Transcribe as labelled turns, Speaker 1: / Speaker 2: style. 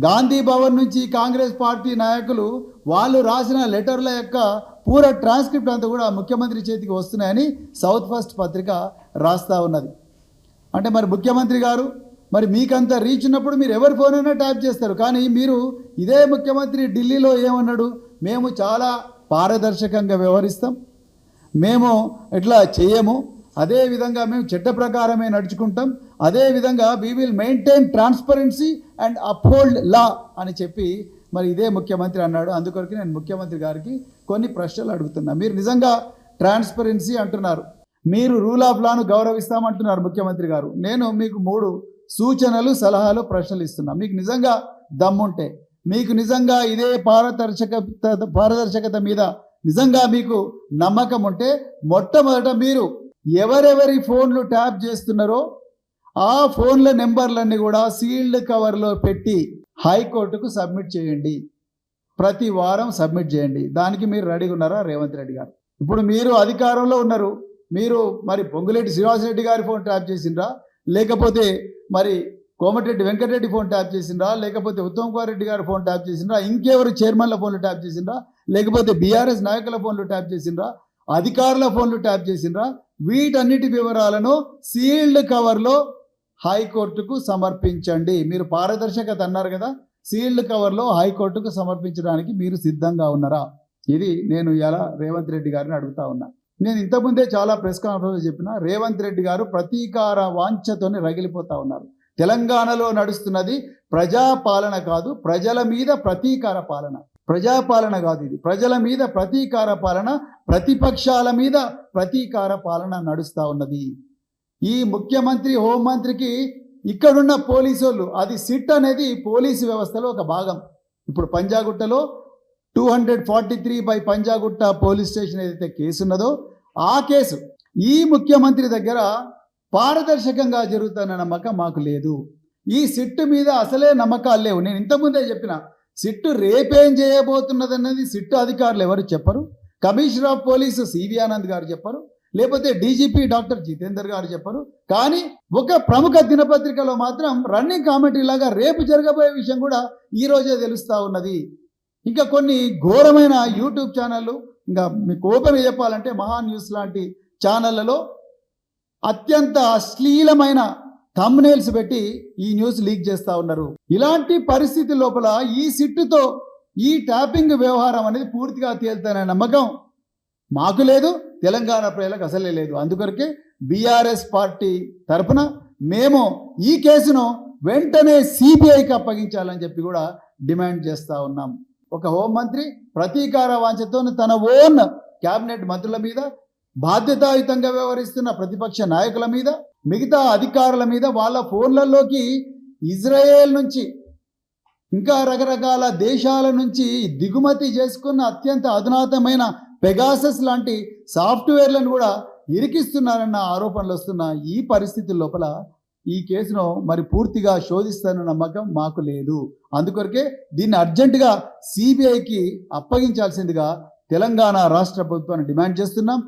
Speaker 1: గాంధీ భవన్ నుంచి కాంగ్రెస్ పార్టీ నాయకులు వాళ్ళు రాసిన లెటర్ల యొక్క పూర ట్రాన్స్క్రిప్ట్ అంతా కూడా ముఖ్యమంత్రి చేతికి వస్తున్నాయని సౌత్ ఫస్ట్ పత్రిక రాస్తూ ఉన్నది. అంటే మరి ముఖ్యమంత్రి గారు మరి మీకంత రీచ్ ఉన్నప్పుడు మీరు ఎవరి ఫోన్ అయినా ట్యాప్ చేస్తారు. కానీ మీరు ఇదే ముఖ్యమంత్రి ఢిల్లీలో ఏమన్నాడు, మేము చాలా పారదర్శకంగా వ్యవహరిస్తాం, మేము ఇట్లా చేయము, అదేవిధంగా మేము చట్ట ప్రకారమే నడుచుకుంటాం, అదేవిధంగా we will maintain transparency and uphold law అని చెప్పి మరి ఇదే ముఖ్యమంత్రి అన్నాడు. అందుకొరకు నేను ముఖ్యమంత్రి గారికి కొన్ని ప్రశ్నలు అడుగుతున్నా. మీరు నిజంగా ట్రాన్స్పరెన్సీ అంటున్నారు, మీరు రూల్ ఆఫ్ లాను గౌరవిస్తామంటున్నారు ముఖ్యమంత్రి గారు. నేను మీకు 3 సూచనలు సలహాలు ప్రశ్నలు ఇస్తున్నా. మీకు నిజంగా దమ్ముంటే, మీకు నిజంగా ఇదే పారదర్శకత మీద నిజంగా మీకు నమ్మకం ఉంటే మొట్టమొదట మీరు ఎవరెవరి ఫోన్లు ట్యాప్ చేస్తున్నారో ఆ ఫోన్ల నెంబర్లన్నీ కూడా సీల్డ్ కవర్లో పెట్టి హైకోర్టుకు సబ్మిట్ చేయండి. ప్రతి వారం సబ్మిట్ చేయండి. దానికి మీరు రెడీగా ఉన్నారా రేవంత్ రెడ్డి గారు? ఇప్పుడు మీరు అధికారంలో ఉన్నారు, మీరు మరి పొంగులేటి శ్రీనివాసరెడ్డి గారి ఫోన్ ట్యాప్ చేసిండ్రా, లేకపోతే మరి కోమటిరెడ్డి వెంకటరెడ్డి ఫోన్ ట్యాప్ చేసిండ్రా, లేకపోతే ఉత్తమ్ కుమార్ రెడ్డి గారి ఫోన్ ట్యాప్ చేసిండ్రా, ఇంకెవరు చైర్మన్ల ఫోన్లు ట్యాప్ చేసిండ్రా, లేకపోతే బీఆర్ఎస్ నాయకుల ఫోన్లు ట్యాప్ చేసిండ్రా, అధికారుల ఫోన్లు ట్యాప్ చేసిండ్రా? వీటన్నిటి వివరాలను సీల్డ్ కవర్లో హైకోర్టుకు సమర్పించండి. మీరు పారదర్శకత అన్నారు కదా, సీల్డ్ కవర్లో హైకోర్టుకు సమర్పించడానికి మీరు సిద్ధంగా ఉన్నారా? ఇది నేను ఇలా రేవంత్ రెడ్డి గారిని అడుగుతా ఉన్నా. నేను ఇంతకుముందే చాలా ప్రెస్ కాన్ఫరెన్స్ చెప్పిన, రేవంత్ రెడ్డి గారు ప్రతీకార వాంఛతోనే రగిలిపోతా ఉన్నారు. తెలంగాణలో నడుస్తున్నది ప్రజాపాలన కాదు, ప్రజల మీద ప్రతీకార పాలన. ప్రజాపాలన కాదు, ఇది ప్రజల మీద ప్రతీకార పాలన, ప్రతిపక్షాల మీద ప్రతీకార పాలన నడుస్తూ ఉన్నది. ఈ ముఖ్యమంత్రి హోంమంత్రికి ఇక్కడున్న పోలీసు అది సిట్ అనేది పోలీసు వ్యవస్థలో ఒక భాగం. ఇప్పుడు పంజాగుట్టలో 243 పంజాగుట్ట పోలీస్ స్టేషన్ ఏదైతే కేసు ఉన్నదో ఆ కేసు ఈ ముఖ్యమంత్రి దగ్గర పారదర్శకంగా జరుగుతున్న నమ్మకం మాకు లేదు. ఈ సిట్టు మీద అసలే నమ్మకాలు లేవు. నేను ఇంతకుముందే చెప్పిన, సిట్టు రేపేం చేయబోతున్నదన్నది సిట్టు అధికారులు ఎవరు చెప్పరు. Commissioner of police CV Anand గారు చెప్పరు, లేకపోతే డీజీపీ డాక్టర్ జితేందర్ గారు చెప్పరు. కానీ ఒక ప్రముఖ దినపత్రికలో మాత్రం రన్నింగ్ కామెంటరీ లాగా రేపు జరగబోయే విషయం కూడా ఈరోజే తెలుస్తూ ఉన్నది. ఇంకా కొన్ని ఘోరమైన యూట్యూబ్ ఛానళ్ళు, ఇంకా మీకు ఓపెన్ చెప్పాలంటే మహా న్యూస్ లాంటి ఛానళ్లలో అత్యంత అశ్లీలమైన థంబ్నెయిల్స్ పెట్టి ఈ న్యూస్ లీక్ చేస్తూ ఉన్నారు. ఇలాంటి పరిస్థితి లోపల ఈ సిట్టుతో ఈ ట్యాపింగ్ వ్యవహారం అనేది పూర్తిగా తేలుతానే నమ్మకం మాకు లేదు, తెలంగాణ ప్రజలకు అసలే లేదు. అందుకొరకే బీఆర్ఎస్ పార్టీ తరఫున మేము ఈ కేసును వెంటనే సిబిఐకి అప్పగించాలని చెప్పి కూడా డిమాండ్ చేస్తూ ఉన్నాం. ఒక హోంమంత్రి ప్రతీకార వాంఛతో తన ఓన్ క్యాబినెట్ మంత్రుల మీద, బాధ్యతాయుతంగా వ్యవహరిస్తున్న ప్రతిపక్ష నాయకుల మీద, మిగతా అధికారుల మీద, వాళ్ళ ఫోన్లలోకి ఇజ్రాయెల్ నుంచి ఇంకా రకరకాల దేశాల నుంచి దిగుమతి చేసుకున్న అత్యంత అధునాతమైన పెగాసస్ లాంటి సాఫ్ట్వేర్లను కూడా ఇరికిస్తున్నారన్న ఆరోపణలు వస్తున్న ఈ పరిస్థితుల లోపల ఈ కేసును మరి పూర్తిగా శోధిస్తున్న నమ్మకం మాకు లేదు. అందుకొరకే దీన్ని అర్జెంటుగా సిబిఐకి అప్పగించాల్సిందిగా తెలంగాణ రాష్ట్ర ప్రభుత్వాన్ని డిమాండ్ చేస్తున్నాం.